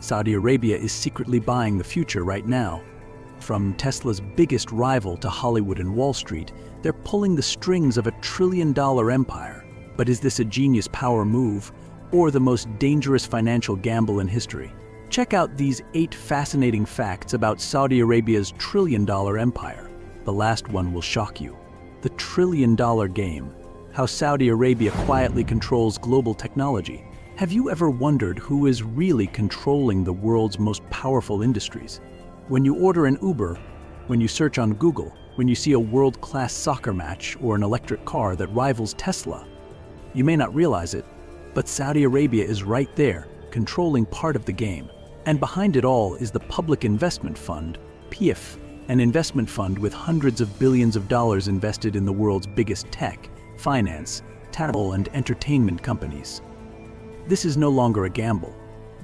Saudi Arabia is secretly buying the future right now. From Tesla's biggest rival to Hollywood and Wall Street, they're pulling the strings of a trillion-dollar empire. But is this a genius power move, or the most dangerous financial gamble in history? Check out these 8 fascinating facts about Saudi Arabia's trillion-dollar empire. The last one will shock you. The trillion-dollar game. How Saudi Arabia quietly controls global technology. Have you ever wondered who is really controlling the world's most powerful industries? When you order an Uber, when you search on Google, when you see a world-class soccer match or an electric car that rivals Tesla, you may not realize it, but Saudi Arabia is right there, controlling part of the game. And behind it all is the Public Investment Fund, PIF, an investment fund with hundreds of billions of dollars invested in the world's biggest tech, finance, travel, and entertainment companies. This is no longer a gamble.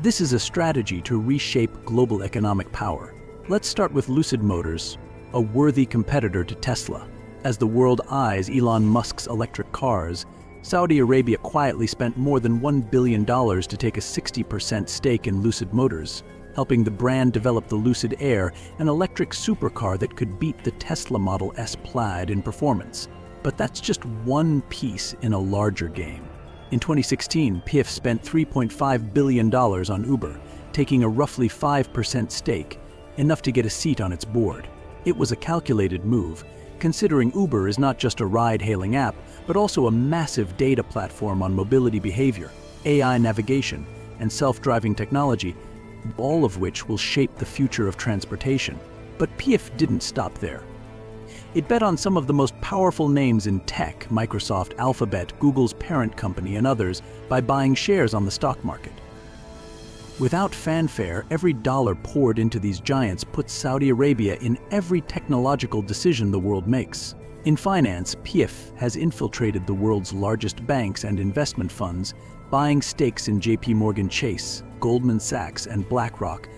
This is a strategy to reshape global economic power. Let's start with Lucid Motors, a worthy competitor to Tesla. As the world eyes Elon Musk's electric cars, Saudi Arabia quietly spent more than $1 billion to take a 60% stake in Lucid Motors, helping the brand develop the Lucid Air, an electric supercar that could beat the Tesla Model S Plaid in performance. But that's just one piece in a larger game. In 2016, PIF spent $3.5 billion on Uber, taking a roughly 5% stake, enough to get a seat on its board. It was a calculated move, considering Uber is not just a ride-hailing app, but also a massive data platform on mobility behavior, AI navigation, and self-driving technology, all of which will shape the future of transportation. But PIF didn't stop there. It bet on some of the most powerful names in tech, Microsoft, Alphabet, Google's parent company, and others, by buying shares on the stock market. Without fanfare, every dollar poured into these giants puts Saudi Arabia in every technological decision the world makes. In finance, PIF has infiltrated the world's largest banks and investment funds, buying stakes in JP Chase, Goldman Sachs, and BlackRock,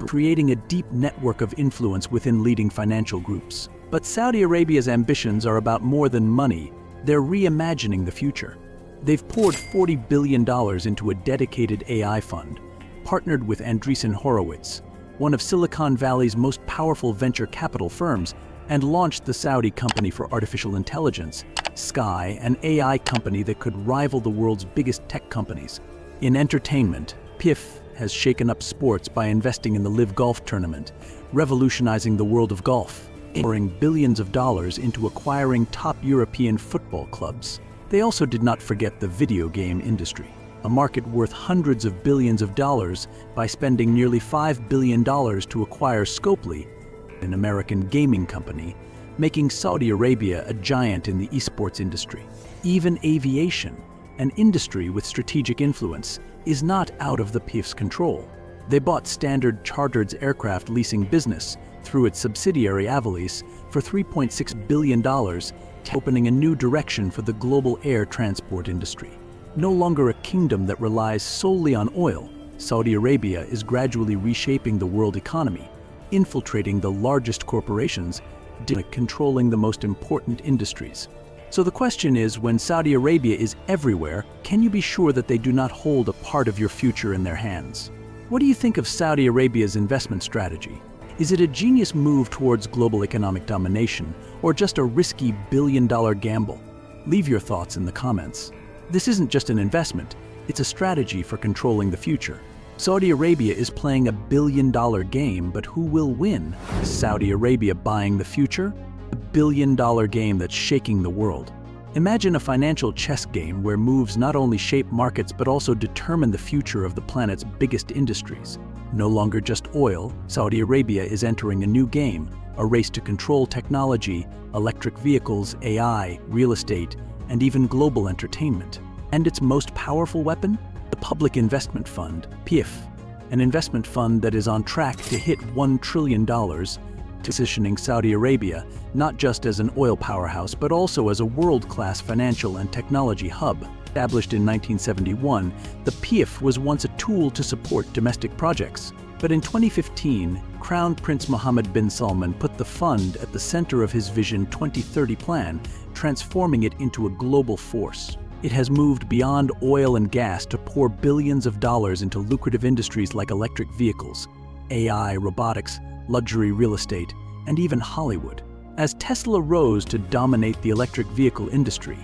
creating a deep network of influence within leading financial groups. But Saudi Arabia's ambitions are about more than money. They're reimagining the future. They've poured $40 billion into a dedicated AI fund, partnered with Andreessen Horowitz, one of Silicon Valley's most powerful venture capital firms, and launched the Saudi Company for Artificial Intelligence, Sky, an AI company that could rival the world's biggest tech companies. In entertainment, PIF has shaken up sports by investing in the Live Golf tournament, revolutionizing the world of golf, pouring billions of dollars into acquiring top European football clubs. They also did not forget the video game industry, a market worth hundreds of billions of dollars, by spending nearly $5 billion to acquire Scopely, an American gaming company, making Saudi Arabia a giant in the esports industry. Even aviation, an industry with strategic influence, is not out of the PIF's control. They bought Standard Chartered's aircraft leasing business through its subsidiary Avilease for $3.6 billion, opening a new direction for the global air transport industry. No longer a kingdom that relies solely on oil, Saudi Arabia is gradually reshaping the world economy, infiltrating the largest corporations, controlling the most important industries. So the question is, when Saudi Arabia is everywhere, can you be sure that they do not hold a part of your future in their hands? What do you think of Saudi Arabia's investment strategy? Is it a genius move towards global economic domination, or just a risky billion-dollar gamble? Leave your thoughts in the comments. This isn't just an investment, it's a strategy for controlling the future. Saudi Arabia is playing a billion-dollar game, but who will win? Is Saudi Arabia buying the future? A billion-dollar game that's shaking the world. Imagine a financial chess game where moves not only shape markets but also determine the future of the planet's biggest industries. No longer just oil, Saudi Arabia is entering a new game, a race to control technology, electric vehicles, AI, real estate, and even global entertainment. And its most powerful weapon? The Public Investment Fund, PIF, an investment fund that is on track to hit $1 trillion, positioning Saudi Arabia not just as an oil powerhouse but also as a world-class financial and technology hub. Established in 1971, the PIF was once a tool to support domestic projects. But in 2015, Crown Prince Mohammed bin Salman put the fund at the center of his Vision 2030 plan, transforming it into a global force. It has moved beyond oil and gas to pour billions of dollars into lucrative industries like electric vehicles, AI, robotics, luxury real estate, and even Hollywood. As Tesla rose to dominate the electric vehicle industry,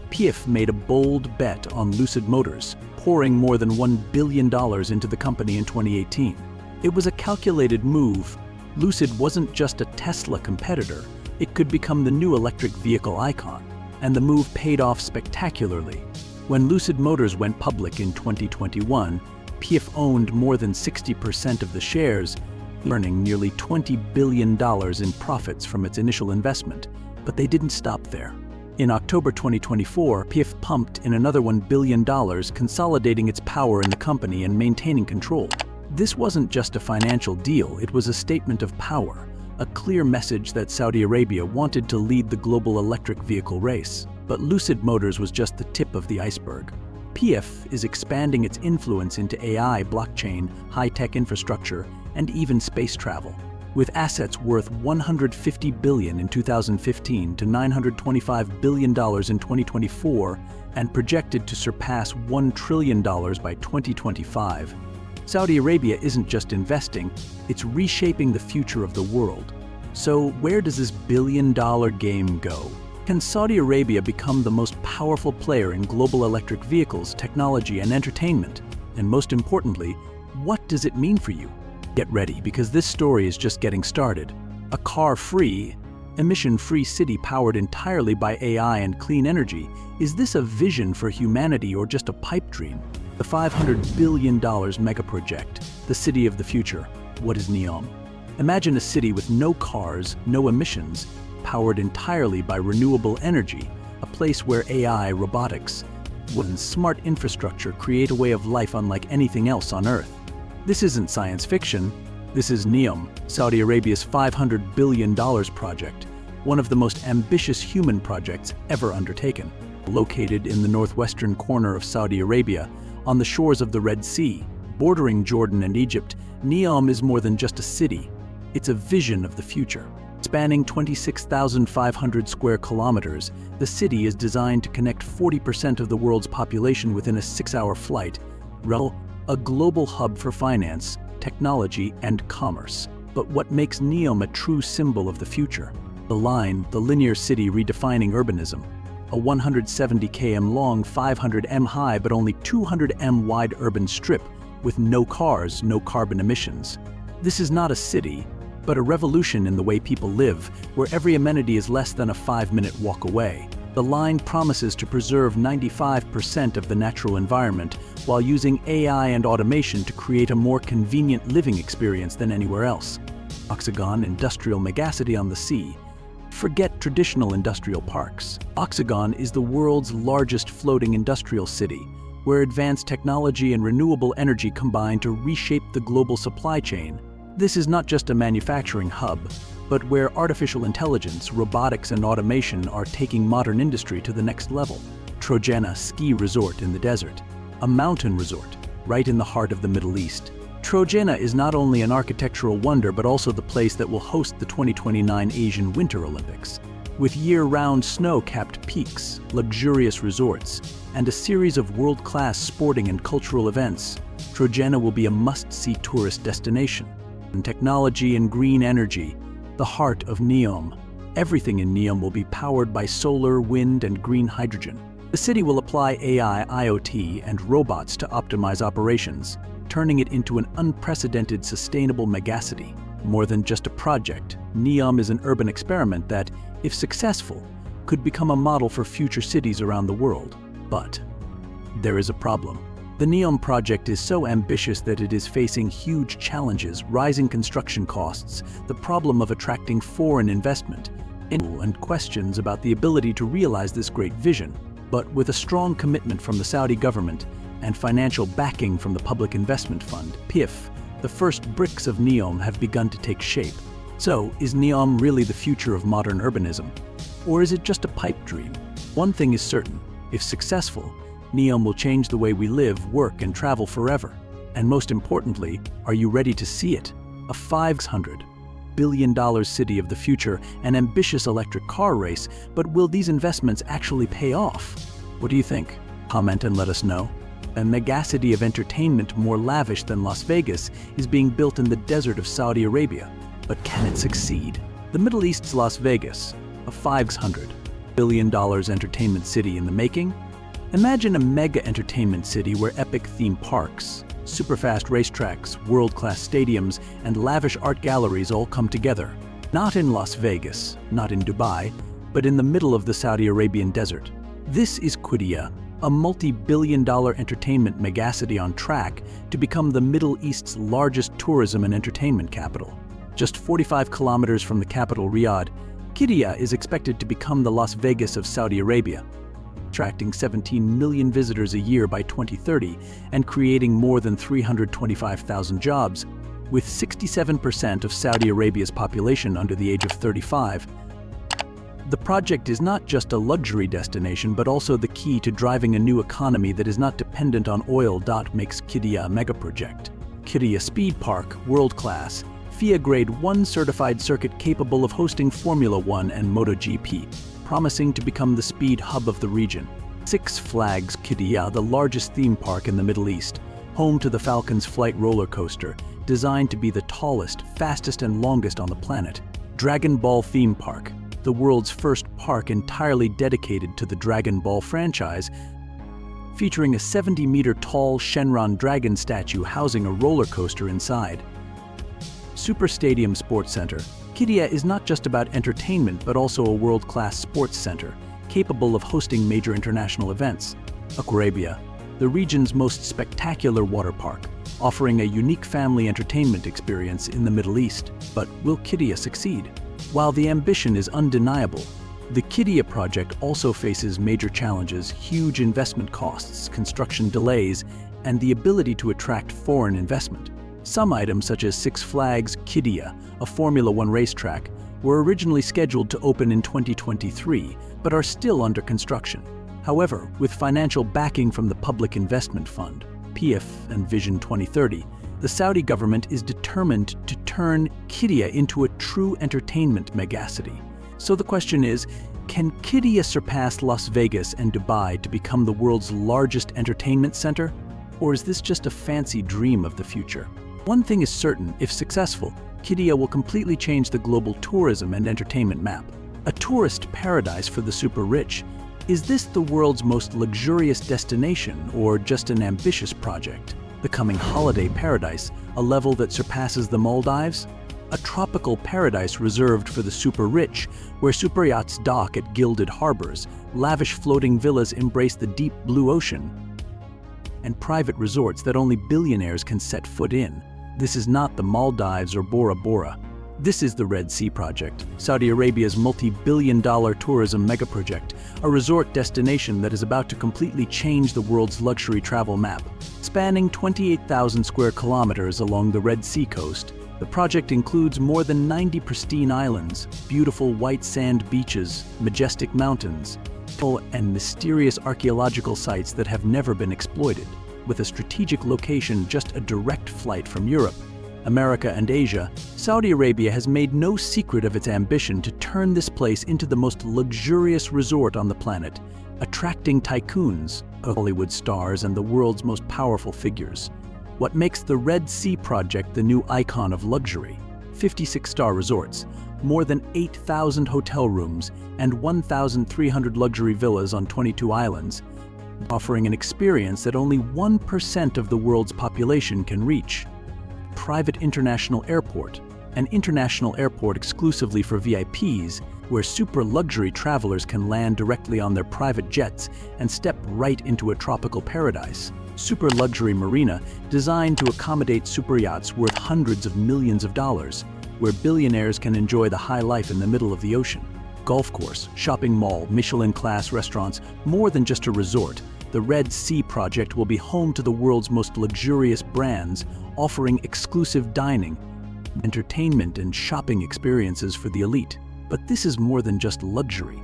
PIF made a bold bet on Lucid Motors, pouring more than $1 billion into the company in 2018. It was a calculated move. Lucid wasn't just a Tesla competitor, it could become the new electric vehicle icon. And the move paid off spectacularly. When Lucid Motors went public in 2021, PIF owned more than 60% of the shares, earning nearly $20 billion in profits from its initial investment. But they didn't stop there. In October 2024, PIF pumped in another $1 billion, consolidating its power in the company and maintaining control. This wasn't just a financial deal, it was a statement of power, a clear message that Saudi Arabia wanted to lead the global electric vehicle race. But Lucid Motors was just the tip of the iceberg. PIF is expanding its influence into AI, blockchain, high-tech infrastructure, and even space travel. With assets worth $150 billion in 2015 to $925 billion in 2024 and projected to surpass $1 trillion by 2025, Saudi Arabia isn't just investing, it's reshaping the future of the world. So where does this billion-dollar game go? Can Saudi Arabia become the most powerful player in global electric vehicles, technology, and entertainment? And most importantly, what does it mean for you? Get ready, because this story is just getting started. A car-free, emission-free city powered entirely by AI and clean energy. Is this a vision for humanity or just a pipe dream? The $500 billion mega-project, the city of the future. What is NEOM? Imagine a city with no cars, no emissions, powered entirely by renewable energy, a place where AI, robotics, and smart infrastructure create a way of life unlike anything else on Earth. This isn't science fiction, this is NEOM, Saudi Arabia's $500 billion project, one of the most ambitious human projects ever undertaken. Located in the northwestern corner of Saudi Arabia, on the shores of the Red Sea, bordering Jordan and Egypt, NEOM is more than just a city. It's a vision of the future. Spanning 26,500 square kilometers, the city is designed to connect 40% of the world's population within a 6-hour flight. A global hub for finance, technology, and commerce. But what makes NEOM a true symbol of the future? The line, the linear city redefining urbanism. A 170 km long, 500 m high, but only 200 m wide urban strip with no cars, no carbon emissions. This is not a city, but a revolution in the way people live, where every amenity is less than a 5-minute walk away. The line promises to preserve 95% of the natural environment while using AI and automation to create a more convenient living experience than anywhere else. Oxagon Industrial Megacity on the sea. Forget traditional industrial parks. Oxagon is the world's largest floating industrial city, where advanced technology and renewable energy combine to reshape the global supply chain. This is not just a manufacturing hub, but where artificial intelligence, robotics, and automation are taking modern industry to the next level. Trojena Ski Resort in the desert, a mountain resort right in the heart of the Middle East. Trojena is not only an architectural wonder, but also the place that will host the 2029 Asian Winter Olympics. With year-round snow-capped peaks, luxurious resorts, and a series of world-class sporting and cultural events, Trojena will be a must-see tourist destination. And technology and green energy, the heart of NEOM. Everything in NEOM will be powered by solar, wind, and green hydrogen. The city will apply AI, IoT, and robots to optimize operations, turning it into an unprecedented sustainable megacity. More than just a project, NEOM is an urban experiment that, if successful, could become a model for future cities around the world. But there is a problem. The NEOM project is so ambitious that it is facing huge challenges: rising construction costs, the problem of attracting foreign investment, and questions about the ability to realize this great vision. But with a strong commitment from the Saudi government and financial backing from the Public Investment Fund, PIF, the first bricks of NEOM have begun to take shape. So, is NEOM really the future of modern urbanism? Or is it just a pipe dream? One thing is certain: if successful, NEOM will change the way we live, work, and travel forever. And most importantly, are you ready to see it? A $500 billion city of the future, an ambitious electric car race, but will these investments actually pay off? What do you think? Comment and let us know. A megacity of entertainment more lavish than Las Vegas is being built in the desert of Saudi Arabia. But can it succeed? The Middle East's Las Vegas, a $500 billion entertainment city in the making? Imagine a mega entertainment city where epic theme parks, super-fast racetracks, world-class stadiums, and lavish art galleries all come together. Not in Las Vegas, not in Dubai, but in the middle of the Saudi Arabian desert. This is Qiddiya, a multi-billion-dollar entertainment megacity on track to become the Middle East's largest tourism and entertainment capital. Just 45 kilometers from the capital, Riyadh, Qiddiya is expected to become the Las Vegas of Saudi Arabia, attracting 17 million visitors a year by 2030 and creating more than 325,000 jobs. With 67% of Saudi Arabia's population under the age of 35, the project is not just a luxury destination but also the key to driving a new economy that is not dependent on oil. Makes Qiddiya a megaproject. Qiddiya Speed Park, world-class, FIA Grade 1 certified circuit capable of hosting Formula 1 and MotoGP, promising to become the speed hub of the region. Six Flags Qiddiya, the largest theme park in the Middle East, home to the Falcon's Flight roller coaster, designed to be the tallest, fastest, and longest on the planet. Dragon Ball Theme Park, the world's first park entirely dedicated to the Dragon Ball franchise, featuring a 70-meter tall Shenron dragon statue housing a roller coaster inside. Super Stadium Sports Center. Qiddiya is not just about entertainment but also a world-class sports center, capable of hosting major international events. Arabia, the region's most spectacular water park, offering a unique family entertainment experience in the Middle East. But will Qiddiya succeed? While the ambition is undeniable, the Qiddiya project also faces major challenges: huge investment costs, construction delays, and the ability to attract foreign investment. Some items, such as Six Flags Qiddiya, a Formula 1 racetrack, were originally scheduled to open in 2023, but are still under construction. However, with financial backing from the Public Investment Fund, PIF, and Vision 2030, the Saudi government is determined to turn Qiddiya into a true entertainment megacity. So the question is, can Qiddiya surpass Las Vegas and Dubai to become the world's largest entertainment center? Or is this just a fancy dream of the future? One thing is certain: if successful, Qiddiya will completely change the global tourism and entertainment map. A tourist paradise for the super rich. Is this the world's most luxurious destination, or just an ambitious project? Becoming holiday paradise, a level that surpasses the Maldives? A tropical paradise reserved for the super rich, where super yachts dock at gilded harbors, lavish floating villas embrace the deep blue ocean, and private resorts that only billionaires can set foot in. This is not the Maldives or Bora Bora. This is the Red Sea Project, Saudi Arabia's multi-billion-dollar tourism megaproject, a resort destination that is about to completely change the world's luxury travel map. Spanning 28,000 square kilometers along the Red Sea coast, the project includes more than 90 pristine islands, beautiful white sand beaches, majestic mountains, and mysterious archaeological sites that have never been exploited. With a strategic location just a direct flight from Europe, America, and Asia, Saudi Arabia has made no secret of its ambition to turn this place into the most luxurious resort on the planet, attracting tycoons, Hollywood stars, and the world's most powerful figures. What makes the Red Sea Project the new icon of luxury? 56-star resorts, more than 8,000 hotel rooms, and 1,300 luxury villas on 22 islands, offering an experience that only 1% of the world's population can reach. Private international airport, an international airport exclusively for VIPs, where super luxury travelers can land directly on their private jets and step right into a tropical paradise. Super luxury marina, designed to accommodate super yachts worth hundreds of millions of dollars, where billionaires can enjoy the high life in the middle of the ocean. Golf course, shopping mall, Michelin-class restaurants. More than just a resort, the Red Sea Project will be home to the world's most luxurious brands, offering exclusive dining, entertainment, and shopping experiences for the elite. But this is more than just luxury.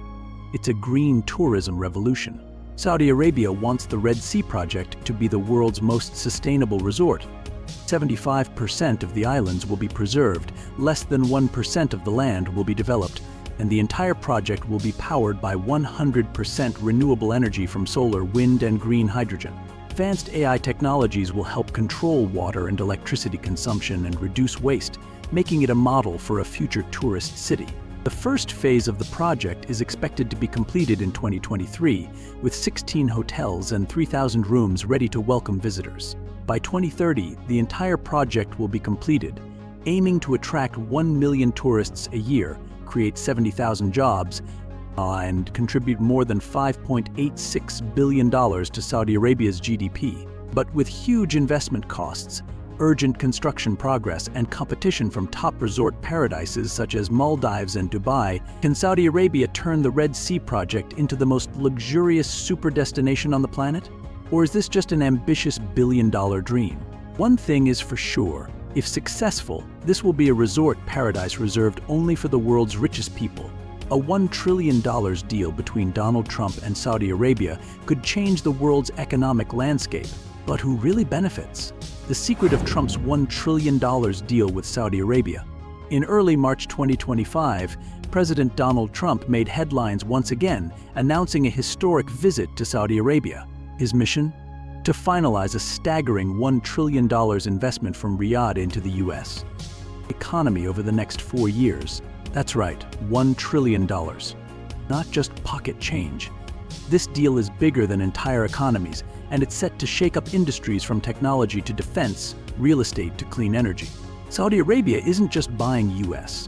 It's a green tourism revolution. Saudi Arabia wants the Red Sea Project to be the world's most sustainable resort. 75% of the islands will be preserved, less than 1% of the land will be developed, and the entire project will be powered by 100% renewable energy from solar, wind, and green hydrogen. Advanced AI technologies will help control water and electricity consumption and reduce waste, making it a model for a future tourist city. The first phase of the project is expected to be completed in 2023, with 16 hotels and 3,000 rooms ready to welcome visitors. By 2030, the entire project will be completed, aiming to attract 1 million tourists a year, create 70,000 jobs, and contribute more than $5.86 billion to Saudi Arabia's GDP. But with huge investment costs, urgent construction progress, and competition from top resort paradises such as Maldives and Dubai, can Saudi Arabia turn the Red Sea project into the most luxurious super destination on the planet? Or is this just an ambitious billion-dollar dream? One thing is for sure, if successful, this will be a resort paradise reserved only for the world's richest people. A $1 trillion deal between Donald Trump and Saudi Arabia could change the world's economic landscape. But who really benefits? The secret of Trump's $1 trillion deal with Saudi Arabia. In early March 2025, President Donald Trump made headlines once again, announcing a historic visit to Saudi Arabia. His mission? To finalize a staggering $1 trillion investment from Riyadh into the U.S. economy over the next 4 years. That's right, $1 trillion. Not just pocket change. This deal is bigger than entire economies, and it's set to shake up industries from technology to defense, real estate to clean energy. Saudi Arabia isn't just buying U.S.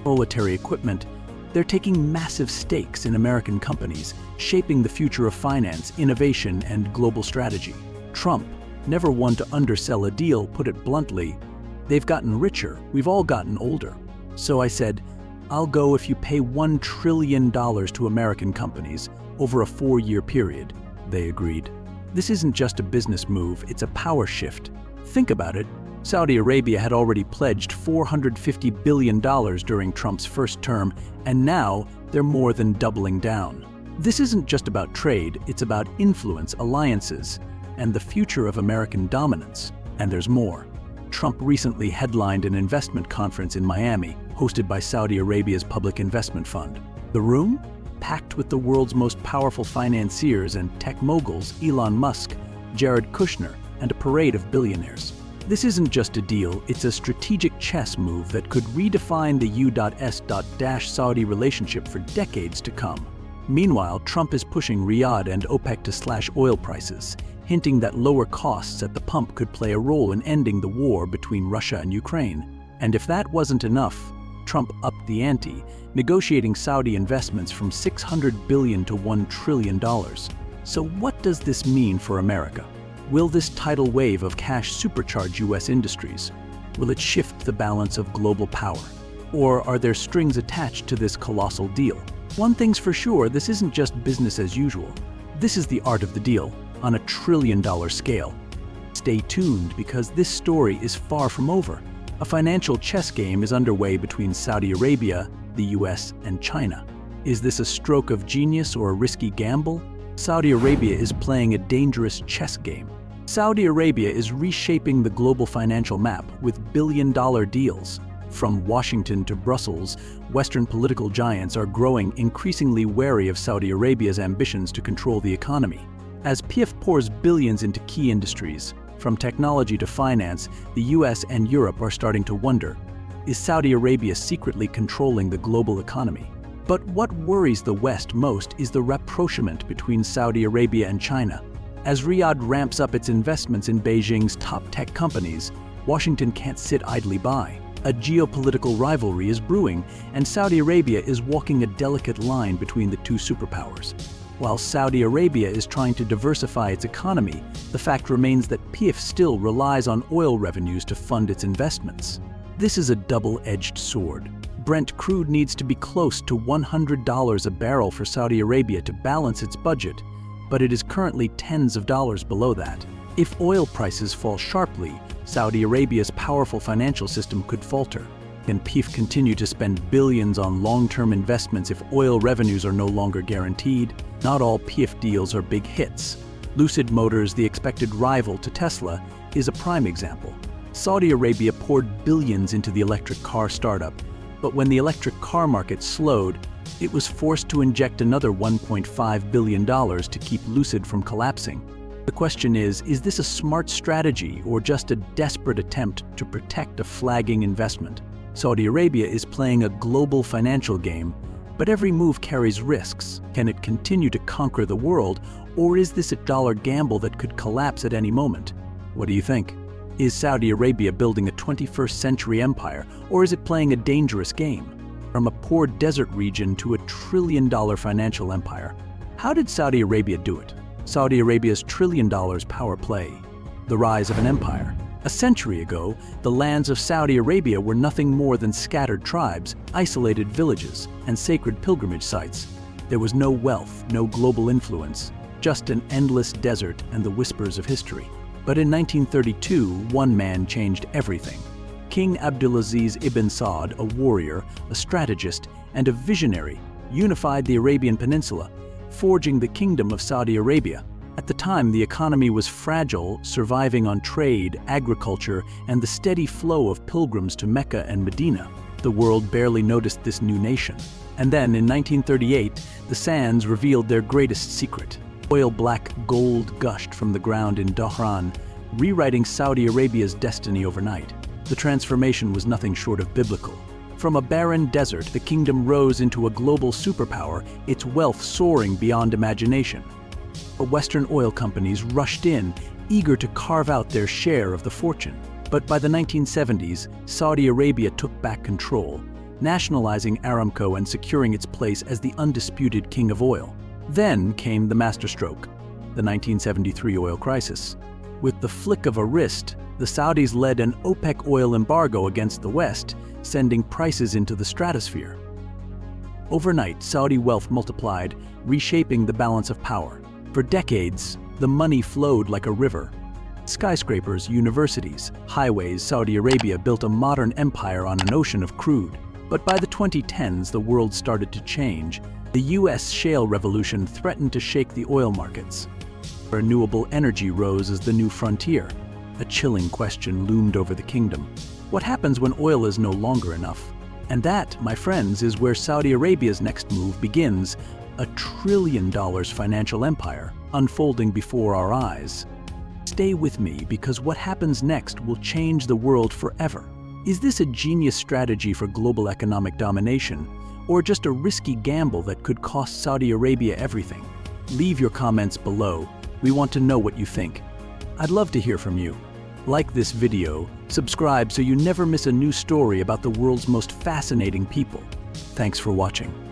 military equipment, they're taking massive stakes in American companies, shaping the future of finance, innovation, and global strategy. Trump, never one to undersell a deal, put it bluntly, they've gotten richer, we've all gotten older. So I said, I'll go if you pay $1 trillion to American companies over a 4-year period. They agreed. This isn't just a business move, it's a power shift. Think about it. Saudi Arabia had already pledged $450 billion during Trump's first term, and now they're more than doubling down. This isn't just about trade, it's about influence, alliances, and the future of American dominance. And there's more. Trump recently headlined an investment conference in Miami, hosted by Saudi Arabia's Public Investment Fund. The room? Packed with the world's most powerful financiers and tech moguls, Elon Musk, Jared Kushner, and a parade of billionaires. This isn't just a deal, it's a strategic chess move that could redefine the U.S.-Saudi relationship for decades to come. Meanwhile, Trump is pushing Riyadh and OPEC to slash oil prices, hinting that lower costs at the pump could play a role in ending the war between Russia and Ukraine. And if that wasn't enough, Trump upped the ante, negotiating Saudi investments from $600 billion to $1 trillion. So what does this mean for America? Will this tidal wave of cash supercharge U.S. industries? Will it shift the balance of global power? Or are there strings attached to this colossal deal? One thing's for sure, this isn't just business as usual. This is the art of the deal, on a $1 trillion scale. Stay tuned because this story is far from over. A financial chess game is underway between Saudi Arabia, the US, and China. Is this a stroke of genius or a risky gamble? Saudi Arabia is playing a dangerous chess game. Saudi Arabia is reshaping the global financial map with billion-dollar deals. From Washington to Brussels, Western political giants are growing increasingly wary of Saudi Arabia's ambitions to control the economy. As PIF pours billions into key industries, from technology to finance, the US and Europe are starting to wonder, is Saudi Arabia secretly controlling the global economy? But what worries the West most is the rapprochement between Saudi Arabia and China. As Riyadh ramps up its investments in Beijing's top tech companies, Washington can't sit idly by. A geopolitical rivalry is brewing, and Saudi Arabia is walking a delicate line between the two superpowers. While Saudi Arabia is trying to diversify its economy, the fact remains that PIF still relies on oil revenues to fund its investments. This is a double-edged sword. Brent crude needs to be close to $100 a barrel for Saudi Arabia to balance its budget, but it is currently tens of dollars below that. If oil prices fall sharply, Saudi Arabia's powerful financial system could falter. Can PIF continue to spend billions on long-term investments if oil revenues are no longer guaranteed? Not all PIF deals are big hits. Lucid Motors, the expected rival to Tesla, is a prime example. Saudi Arabia poured billions into the electric car startup, but when the electric car market slowed, it was forced to inject another $1.5 billion to keep Lucid from collapsing. The question is this a smart strategy or just a desperate attempt to protect a flagging investment? Saudi Arabia is playing a global financial game, but every move carries risks. Can it continue to conquer the world, or is this a dollar gamble that could collapse at any moment? What do you think? Is Saudi Arabia building a 21st century empire, or is it playing a dangerous game? From a poor desert region to a trillion-dollar financial empire, how did Saudi Arabia do it? Saudi Arabia's $1 trillion power play. The rise of an empire. A century ago, the lands of Saudi Arabia were nothing more than scattered tribes, isolated villages, and sacred pilgrimage sites. There was no wealth, no global influence, just an endless desert and the whispers of history. But in 1932, one man changed everything. King Abdulaziz ibn Saud, a warrior, a strategist, and a visionary, unified the Arabian Peninsula, forging the Kingdom of Saudi Arabia. At the time, the economy was fragile, surviving on trade, agriculture, and the steady flow of pilgrims to Mecca and Medina. The world barely noticed this new nation. And then, in 1938, the sands revealed their greatest secret. Oil-black gold gushed from the ground in Dhahran, rewriting Saudi Arabia's destiny overnight. The transformation was nothing short of biblical. From a barren desert, the kingdom rose into a global superpower, its wealth soaring beyond imagination. Western oil companies rushed in, eager to carve out their share of the fortune. But by the 1970s, Saudi Arabia took back control, nationalizing Aramco and securing its place as the undisputed king of oil. Then came the masterstroke, the 1973 oil crisis. With the flick of a wrist, the Saudis led an OPEC oil embargo against the West, sending prices into the stratosphere. Overnight, Saudi wealth multiplied, reshaping the balance of power. For decades, the money flowed like a river. Skyscrapers, universities, highways, Saudi Arabia built a modern empire on an ocean of crude. But by the 2010s, the world started to change. The US shale revolution threatened to shake the oil markets. Renewable energy rose as the new frontier. A chilling question loomed over the kingdom. What happens when oil is no longer enough? And that, my friends, is where Saudi Arabia's next move begins. A $1 trillion financial empire unfolding before our eyes. Stay with me, because what happens next will change the world forever. Is this a genius strategy for global economic domination, or just a risky gamble that could cost Saudi Arabia everything? Leave your comments below. We want to know what you think. I'd love to hear from you. Like this video, subscribe so you never miss a new story about the world's most fascinating people. Thanks for watching.